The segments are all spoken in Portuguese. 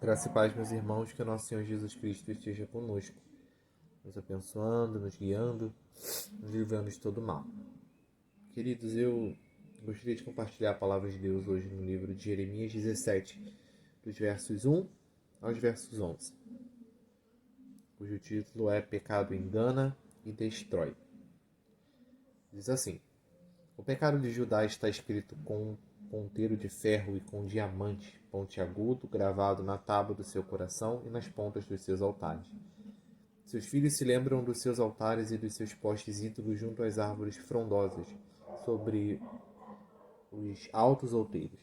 Graça e paz, meus irmãos, que o nosso Senhor Jesus Cristo esteja conosco, nos abençoando, nos guiando, nos livrando de todo mal. Queridos, eu gostaria de compartilhar a palavra de Deus hoje no livro de Jeremias 17, dos versos 1 aos versos 11, cujo título é Pecado engana e destrói. Diz assim: O pecado de Judá está escrito com um ponteiro de ferro e com diamante pontiagudo gravado na tábua do seu coração e nas pontas dos seus altares. Seus filhos se lembram dos seus altares e dos seus postes ídolos junto às árvores frondosas, sobre os altos outeiros.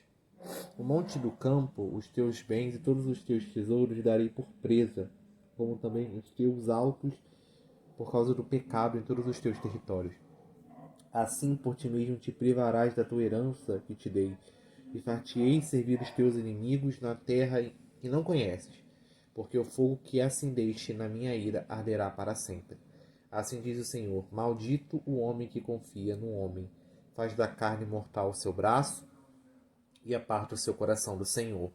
O monte do campo, os teus bens e todos os teus tesouros darei por presa, como também os teus altos, por causa do pecado em todos os teus territórios. Assim, por ti mesmo te privarás da tua herança que te dei, e far-te-ei servir os teus inimigos na terra que não conheces, porque o fogo que acendeste na minha ira arderá para sempre. Assim diz o Senhor: Maldito o homem que confia no homem, faz da carne mortal o seu braço e aparta o seu coração do Senhor,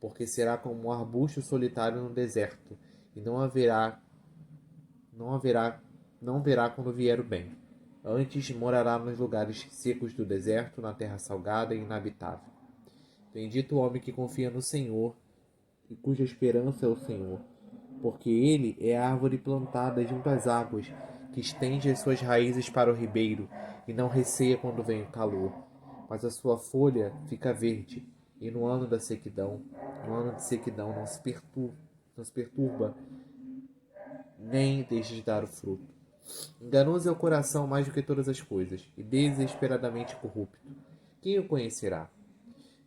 porque será como um arbusto solitário no deserto, e não haverá, não verá quando vier o bem. Antes morará nos lugares secos do deserto, na terra salgada e inabitável. Bendito o homem que confia no Senhor e cuja esperança é o Senhor, porque ele é a árvore plantada junto às águas, que estende as suas raízes para o ribeiro e não receia quando vem o calor, mas a sua folha fica verde, e no ano de sequidão não se perturba, nem deixa de dar o fruto. Enganoso é o coração mais do que todas as coisas, e desesperadamente corrupto. Quem o conhecerá?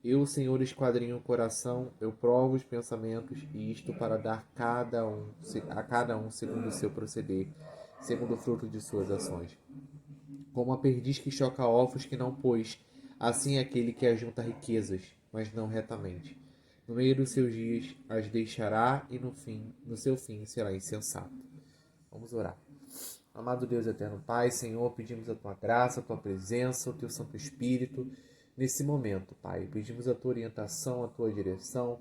Eu, o Senhor, esquadrinho o coração, eu provo os pensamentos, e isto para dar a cada um segundo o seu proceder, segundo o fruto de suas ações. Como a perdiz que choca ovos que não pôs, assim é aquele que ajunta riquezas, mas não retamente. No meio dos seus dias as deixará, e no seu fim será insensato. Vamos orar. Amado Deus eterno Pai, Senhor, pedimos a Tua graça, a Tua presença, o Teu Santo Espírito nesse momento, Pai. Pedimos a Tua orientação, a Tua direção,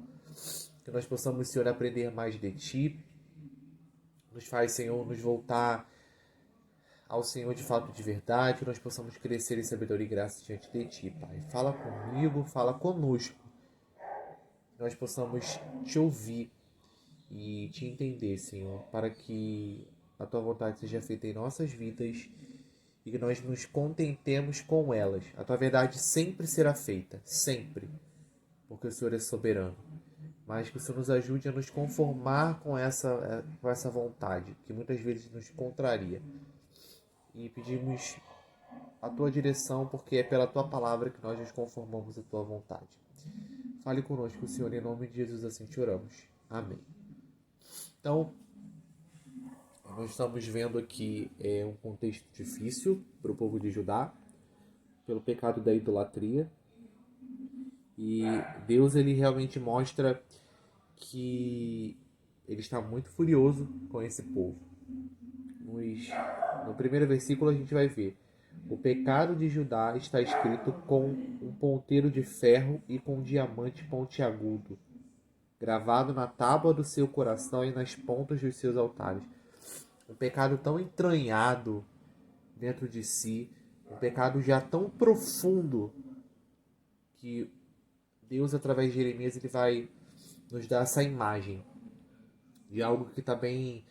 que nós possamos, Senhor, aprender mais de Ti. Nos faz, Senhor, nos voltar ao Senhor de fato de verdade, que nós possamos crescer em sabedoria e graça diante de Ti, Pai. Fala comigo, fala conosco, que nós possamos Te ouvir e Te entender, Senhor, para que a Tua vontade seja feita em nossas vidas e que nós nos contentemos com elas. A Tua verdade sempre será feita, sempre, porque o Senhor é soberano. Mas que o Senhor nos ajude a nos conformar com essa vontade, que muitas vezes nos contraria. E pedimos a Tua direção, porque é pela Tua palavra que nós nos conformamos à Tua vontade. Fale conosco, Senhor, em nome de Jesus, assim te oramos. Amém. Então, nós estamos vendo aqui um contexto difícil para o povo de Judá, pelo pecado da idolatria. E Deus, ele realmente mostra que ele está muito furioso com esse povo. No primeiro versículo a gente vai ver: o pecado de Judá está escrito com um ponteiro de ferro e com um diamante pontiagudo, gravado na tábua do seu coração e nas pontas dos seus altares. Um pecado tão entranhado dentro de si, um pecado já tão profundo, que Deus, através de Jeremias, ele vai nos dar essa imagem de algo que está bem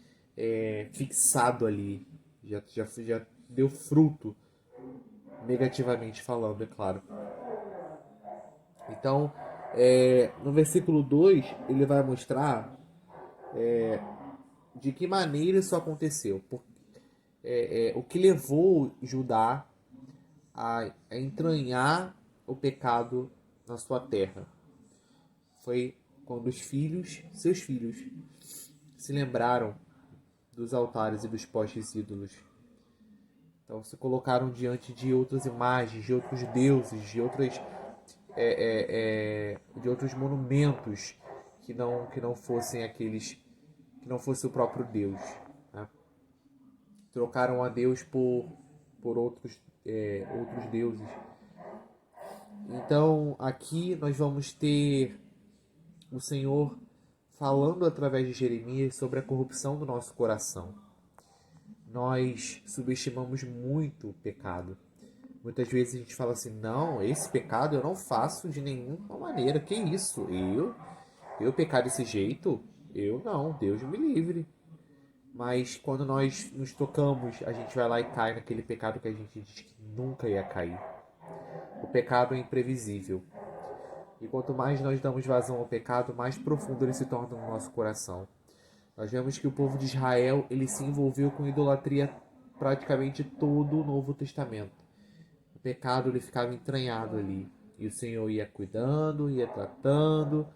fixado ali, já deu fruto, negativamente falando, é claro. Então, no versículo 2, ele vai mostrar de que maneira isso aconteceu. O que levou Judá a entranhar o pecado na sua terra. Foi quando seus filhos, se lembraram dos altares e dos postes ídolos. Então se colocaram diante de outras imagens, de outros deuses, de outros monumentos que não fossem aqueles, que não fosse o próprio Deus, né? Trocaram a Deus por outros deuses. Então aqui nós vamos ter o Senhor falando através de Jeremias sobre a corrupção do nosso coração. Nós subestimamos muito o pecado. Muitas vezes a gente fala assim, não, esse pecado eu não faço de nenhuma maneira. Que isso? Eu pecar desse jeito? Eu não, Deus me livre. Mas quando nós nos tocamos, a gente vai lá e cai naquele pecado que a gente diz que nunca ia cair. O pecado é imprevisível. E quanto mais nós damos vazão ao pecado, mais profundo ele se torna no nosso coração. Nós vemos que o povo de Israel ele se envolveu com idolatria praticamente todo o Novo Testamento. O pecado ele ficava entranhado ali. E o Senhor ia cuidando, ia tratando,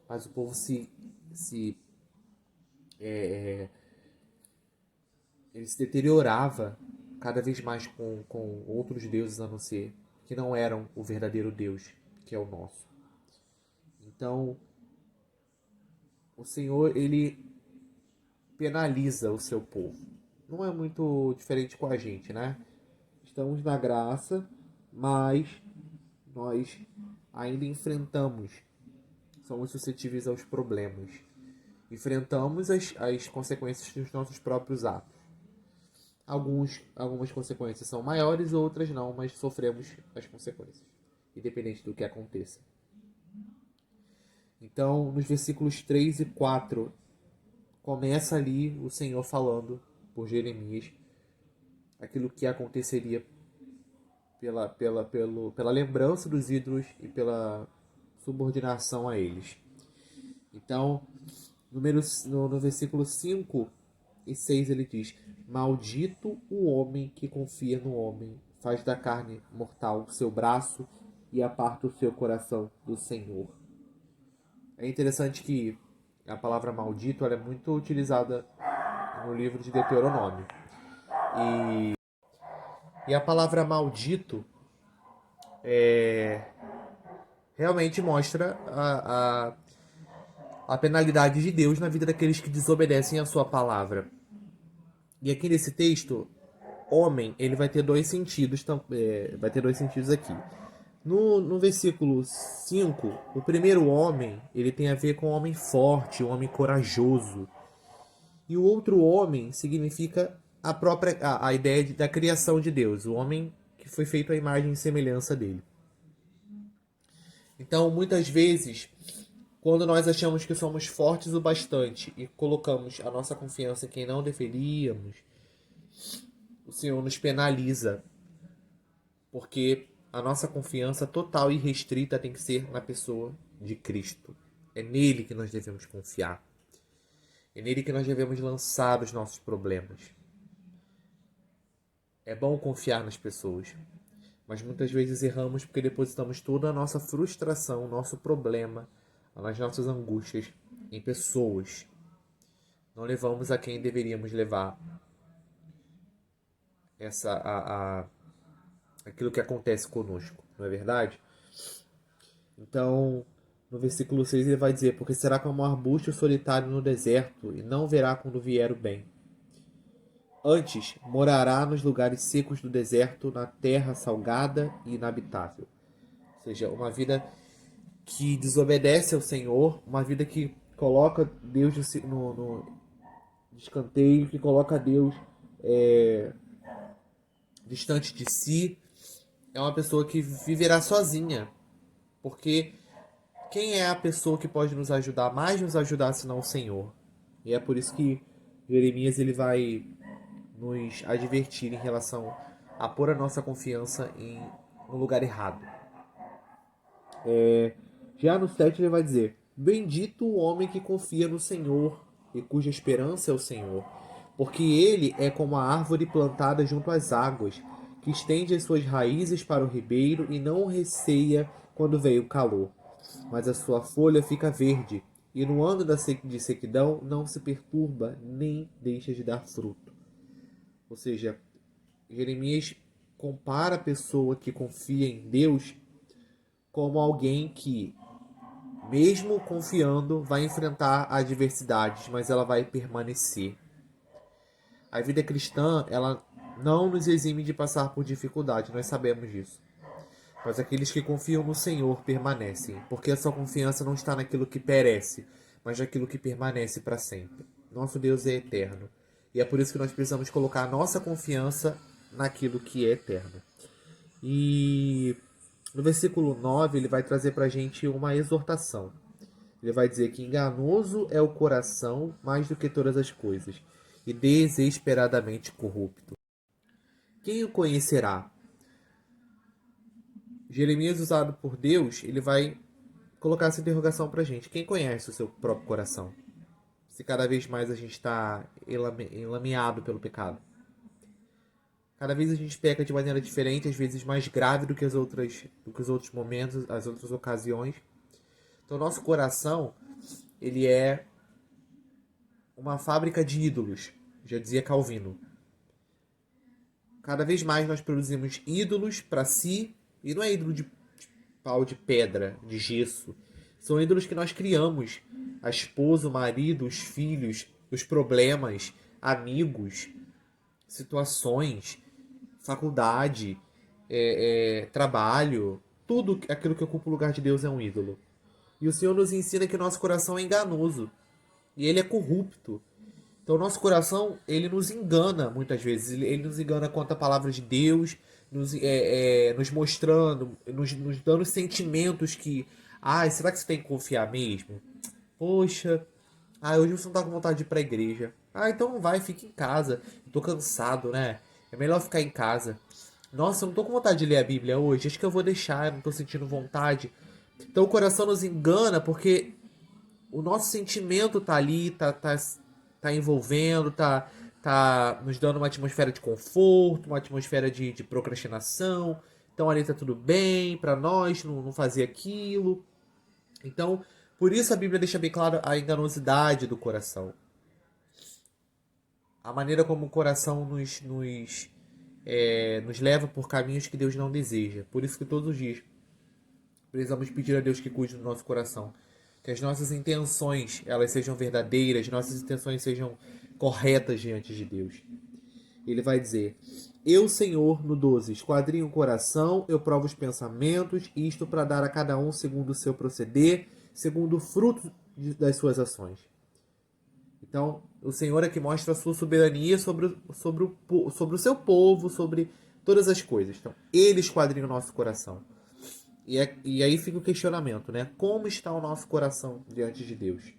mas o povo ele se deteriorava cada vez mais com outros deuses a não ser, que não eram o verdadeiro Deus, que é o nosso. Então, o Senhor, ele penaliza o seu povo. Não é muito diferente com a gente, né? Estamos na graça, mas nós ainda enfrentamos, somos suscetíveis aos problemas. Enfrentamos as consequências dos nossos próprios atos. Algumas consequências são maiores, outras não, mas sofremos as consequências, independente do que aconteça. Então, nos versículos 3 e 4, começa ali o Senhor falando por Jeremias aquilo que aconteceria pela lembrança dos ídolos e pela subordinação a eles. Então, no versículo 5 e 6 ele diz: Maldito o homem que confia no homem, faz da carne mortal seu braço e aparta o seu coração do Senhor. É interessante que a palavra maldito ela é muito utilizada no livro de Deuteronômio. E a palavra maldito realmente mostra a penalidade de Deus na vida daqueles que desobedecem a sua palavra. E aqui nesse texto, homem, ele vai ter dois sentidos, vai ter dois sentidos aqui. No versículo 5, o primeiro homem, ele tem a ver com o homem forte, o homem corajoso. E o outro homem significa a ideia da criação de Deus, o homem que foi feito à imagem e semelhança dele. Então, muitas vezes, quando nós achamos que somos fortes o bastante e colocamos a nossa confiança em quem não deveríamos, o Senhor nos penaliza, porque a nossa confiança total e restrita tem que ser na pessoa de Cristo. É nele que nós devemos confiar. É nele que nós devemos lançar os nossos problemas. É bom confiar nas pessoas, mas muitas vezes erramos porque depositamos toda a nossa frustração, nosso problema, as nossas angústias em pessoas. Não levamos a quem deveríamos levar aquilo que acontece conosco, não é verdade? Então, no versículo 6 ele vai dizer: Porque será como um arbusto solitário no deserto, e não verá quando vier o bem. Antes, morará nos lugares secos do deserto, na terra salgada e inabitável. Ou seja, uma vida que desobedece ao Senhor, uma vida que coloca Deus no escanteio, que coloca Deus distante de si, é uma pessoa que viverá sozinha. Porque quem é a pessoa que pode nos ajudar, mais nos ajudar, senão o Senhor? E é por isso que Jeremias ele vai nos advertir em relação a pôr a nossa confiança no lugar errado. Já no 7 ele vai dizer: Bendito o homem que confia no Senhor e cuja esperança é o Senhor, porque ele é como a árvore plantada junto às águas, que estende as suas raízes para o ribeiro e não receia quando vem o calor. Mas a sua folha fica verde, e no ano de sequidão não se perturba, nem deixa de dar fruto. Ou seja, Jeremias compara a pessoa que confia em Deus como alguém que, mesmo confiando, vai enfrentar adversidades, mas ela vai permanecer. A vida cristã, ela não nos exime de passar por dificuldade, nós sabemos disso. Mas aqueles que confiam no Senhor permanecem, porque a sua confiança não está naquilo que perece, mas daquilo que permanece para sempre. Nosso Deus é eterno. E é por isso que nós precisamos colocar a nossa confiança naquilo que é eterno. E no versículo 9 ele vai trazer para a gente uma exortação. Ele vai dizer que enganoso é o coração mais do que todas as coisas, e desesperadamente corrupto. Quem o conhecerá? Jeremias, usado por Deus, ele vai colocar essa interrogação para a gente. Quem conhece o seu próprio coração? Se cada vez mais a gente está enlameado pelo pecado. Cada vez a gente peca de maneira diferente, às vezes mais grave do que do que os outros momentos, as outras ocasiões. Então, nosso coração, ele é uma fábrica de ídolos, já dizia Calvino. Cada vez mais nós produzimos ídolos para si, e não é ídolo de pau, de pedra, de gesso. São ídolos que nós criamos. A esposa, o marido, os filhos, os problemas, amigos, situações, faculdade, trabalho. Tudo aquilo que ocupa o lugar de Deus é um ídolo. E o Senhor nos ensina que nosso coração é enganoso. E ele é corrupto. Então, o nosso coração, ele nos engana muitas vezes. Ele nos engana quanto à palavra de Deus, nos mostrando, nos dando sentimentos que... Ah, será que você tem que confiar mesmo? Poxa, hoje você não tá com vontade de ir pra igreja. Então não vai, fica em casa. Eu tô cansado, né? É melhor ficar em casa. Nossa, eu não tô com vontade de ler a Bíblia hoje. Acho que eu vou deixar, eu não tô sentindo vontade. Então o coração nos engana porque o nosso sentimento tá ali, tá envolvendo, tá nos dando uma atmosfera de conforto, uma atmosfera de procrastinação. Então ali tá tudo bem pra nós não fazer aquilo. Então, por isso a Bíblia deixa bem claro a enganosidade do coração. A maneira como o coração nos leva por caminhos que Deus não deseja. Por isso que todos os dias precisamos pedir a Deus que cuide do nosso coração. Que as nossas intenções elas sejam verdadeiras, nossas intenções sejam corretas diante de Deus. Ele vai dizer: Eu, Senhor, no 12, esquadrinho o coração, eu provo os pensamentos, isto para dar a cada um segundo o seu proceder, segundo o fruto das suas ações. Então, o Senhor é que mostra a sua soberania sobre o seu povo, sobre todas as coisas. Então, ele esquadrinha o nosso coração. E aí fica o questionamento, né? Como está o nosso coração diante de Deus?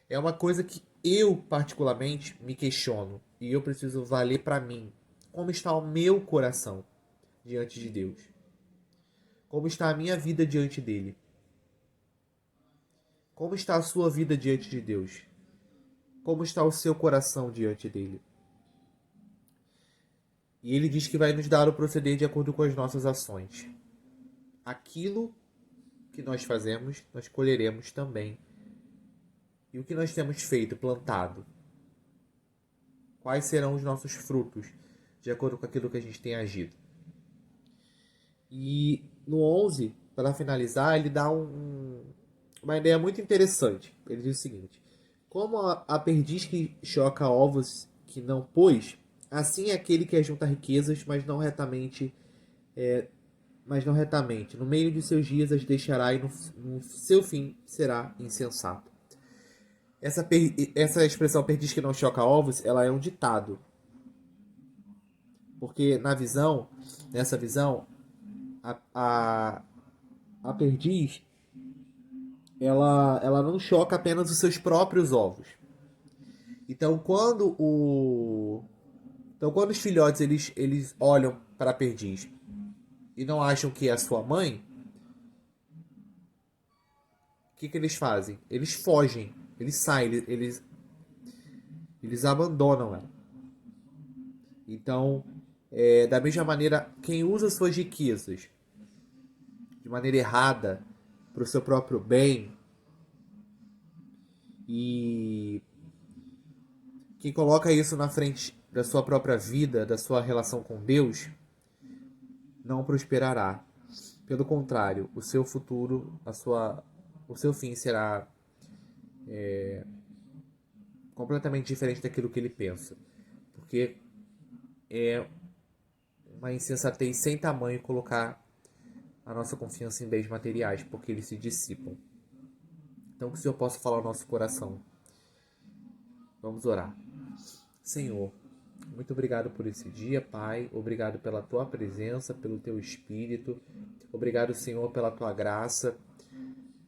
É uma coisa que eu, particularmente, me questiono. E eu preciso valer para mim. Como está o meu coração diante de Deus? Como está a minha vida diante dele? Como está a sua vida diante de Deus? Como está o seu coração diante dele? E ele diz que vai nos dar o proceder de acordo com as nossas ações. Aquilo que nós fazemos, nós colheremos também. E o que nós temos feito, plantado? Quais serão os nossos frutos de acordo com aquilo que a gente tem agido? E no 11, para finalizar, ele dá uma ideia muito interessante. Ele diz o seguinte: Como a perdiz que choca ovos que não pôs, assim é aquele que ajunta riquezas, mas não retamente. No meio de seus dias as deixará e no seu fim será insensato. Essa expressão perdiz que não choca ovos, ela é um ditado. Porque nessa visão, a, a, a perdiz, ela não choca apenas os seus próprios ovos. Então, quando os filhotes eles olham para a perdiz e não acham que é a sua mãe, o que eles fazem? Eles fogem, eles saem, eles abandonam ela. Então, da mesma maneira, quem usa suas riquezas de maneira errada para o seu próprio bem e quem coloca isso na frente da sua própria vida, da sua relação com Deus, não prosperará. Pelo contrário, o seu futuro, o seu fim será completamente diferente daquilo que ele pensa. Porque é uma insensatez sem tamanho colocar a nossa confiança em bens materiais, porque eles se dissipam. Então que o Senhor possa falar ao nosso coração. Vamos orar. Senhor, muito obrigado por esse dia, Pai. Obrigado pela Tua presença, pelo Teu Espírito. Obrigado, Senhor, pela Tua graça.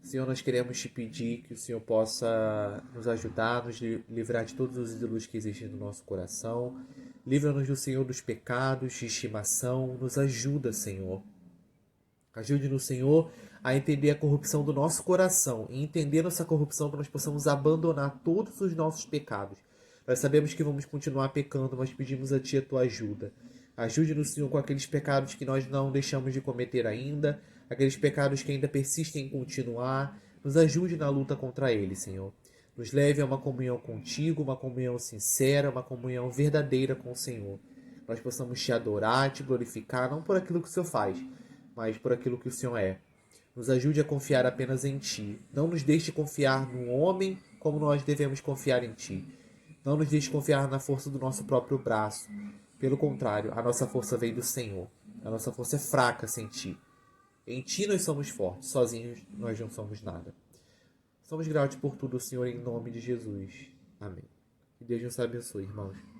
Senhor, nós queremos te pedir que o Senhor possa nos ajudar, nos livrar de todos os ídolos que existem no nosso coração. Livra-nos do Senhor dos pecados, de estimação. Nos ajuda, Senhor. Ajude-nos, Senhor, a entender a corrupção do nosso coração e entender essa corrupção que nós possamos abandonar todos os nossos pecados. Nós sabemos que vamos continuar pecando, mas pedimos a Ti a Tua ajuda. Ajude-nos, Senhor, com aqueles pecados que nós não deixamos de cometer ainda, aqueles pecados que ainda persistem em continuar. Nos ajude na luta contra eles, Senhor. Nos leve a uma comunhão contigo, uma comunhão sincera, uma comunhão verdadeira com o Senhor. Nós possamos Te adorar, Te glorificar, não por aquilo que o Senhor faz, mas por aquilo que o Senhor é. Nos ajude a confiar apenas em Ti. Não nos deixe confiar no homem como nós devemos confiar em Ti. Não nos deixe confiar na força do nosso próprio braço. Pelo contrário, a nossa força vem do Senhor. A nossa força é fraca sem Ti. Em Ti nós somos fortes, sozinhos nós não somos nada. Somos gratos por tudo, Senhor, em nome de Jesus. Amém. Que Deus nos abençoe, irmãos.